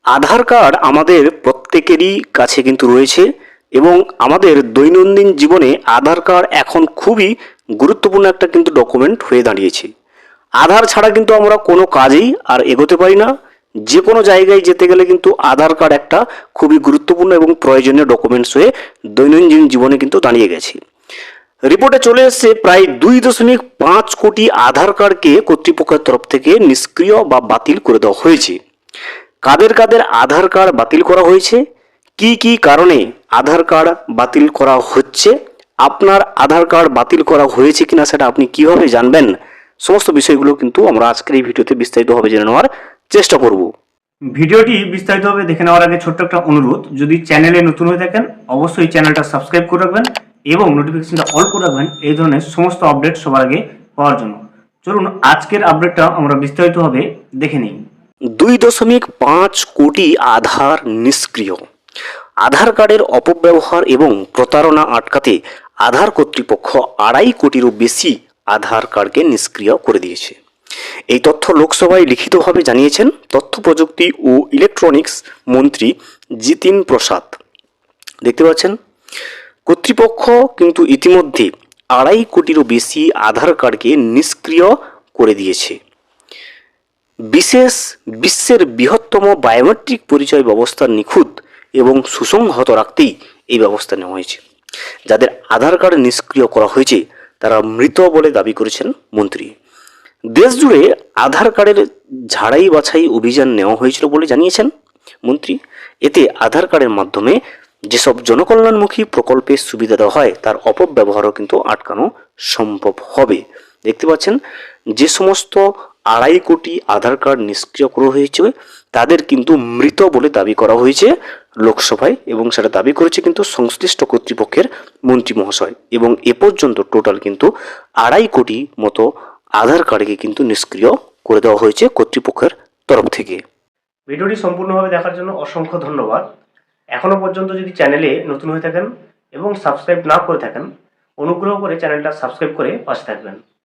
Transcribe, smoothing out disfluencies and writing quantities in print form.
আধার card আমাদের প্রত্যেকেরই কাছে কিন্তু রয়েছে এবং আমাদের দৈনন্দিন জীবনে আধার কার্ড এখন খুবই গুরুত্বপূর্ণ একটা কিন্তু ডকুমেন্ট হয়ে দাঁড়িয়েছে। আধার ছাড়া কিন্তু আমরা কোনো কাজেই আর এগোতে পারি না। যে কোনো জায়গায় যেতে গেলে কিন্তু আধার কার্ড একটা খুবই গুরুত্বপূর্ণ এবং প্রয়োজনীয় ডকুমেন্টস হয়ে দৈনন্দিন জীবনে কিন্তু দাঁড়িয়ে গেছে। রিপোর্টে চলে এসেছে প্রায় 2.5 কোটি আধার কার্ডকে কর্তৃপক্ষের তরফ থেকে নিষ্ক্রিয় বা বাতিল করে দেওয়া হয়েছে। কাদের কাদের আধার কার্ড বাতিল করা হয়েছে, কি কি কারণে আধার কার্ড বাতিল করা হচ্ছে, আপনার আধার কার্ড বাতিল করা হয়েছে কিনা সেটা আপনি কিভাবে জানবেন, সমস্ত বিষয়গুলো কিন্তু আমরা আজকের এই ভিডিওতে বিস্তারিতভাবে জেনে নেওয়ার চেষ্টা করব। ভিডিওটি বিস্তারিতভাবে দেখে নেওয়ার আগে ছোট্ট একটা অনুরোধ, যদি চ্যানেলে নতুন হয়ে থাকেন অবশ্যই চ্যানেলটা সাবস্ক্রাইব করে রাখবেন এবং নোটিফিকেশনটা অল করে রাখবেন এই ধরনের সমস্ত আপডেট সবার আগে পাওয়ার জন্য। চলুন আজকের আপডেটটা আমরা বিস্তারিতভাবে দেখে নিই। 2.5 কোটি আধার নিষ্ক্রিয়। আধার কার্ডের অপব্যবহার এবং প্রতারণা আটকাতে আধার কর্তৃপক্ষ 2.5 কোটিরও বেশি আধার কার্ডকে নিষ্ক্রিয় করে দিয়েছে। এই তথ্য লোকসভায় লিখিতভাবে জানিয়েছেন তথ্য প্রযুক্তি ও ইলেকট্রনিক্স মন্ত্রী জিতিন প্রসাদ। দেখতে পাচ্ছেন, কর্তৃপক্ষ কিন্তু ইতিমধ্যে 2.5 কোটিরও বেশি আধার কার্ডকে নিষ্ক্রিয় করে দিয়েছে। বিশ্বের বৃহত্তম বায়োমেট্রিক পরিচয় ব্যবস্থা নিখুঁত এবং সুসংহত রাখতেই এই ব্যবস্থা নেওয়া হয়েছে। যাদের আধার কার্ড নিষ্ক্রিয় করা হয়েছে তারা মৃত বলে দাবি করেছেন মন্ত্রী। দেশ জুড়ে আধার কার্ডের ঝাড়াই বাছাই অভিযান নেওয়া হয়েছিল বলে জানিয়েছেন মন্ত্রী। এতে আধার কার্ডের মাধ্যমে যেসব জনকল্যাণমুখী প্রকল্পের সুবিধা দেওয়া হয় তার অপব্যবহারও কিন্তু আটকানো সম্ভব হবে। দেখতে পাচ্ছেন, যে সমস্ত 2.5 কোটি আধার কার্ড নিষ্ক্রিয় করা হয়েছে তাদের কিন্তু মৃত বলে দাবি করা হয়েছে লোকসভায়, এবং সেটা দাবি করেছে কিন্তু সংশ্লিষ্ট কর্তৃপক্ষের মন্ত্রী মহাশয়। এবং এ পর্যন্ত টোটাল কিন্তু 2.5 কোটি মতো আধার কার্ডকে কিন্তু নিষ্ক্রিয় করে দেওয়া হয়েছে কর্তৃপক্ষের তরফ থেকে। ভিডিওটি সম্পূর্ণভাবে দেখার জন্য অসংখ্য ধন্যবাদ। এখনো পর্যন্ত যদি চ্যানেলে নতুন হয়ে থাকেন এবং সাবস্ক্রাইব না করে থাকেন অনুগ্রহ করে চ্যানেলটা সাবস্ক্রাইব করে পাশে থাকবেন।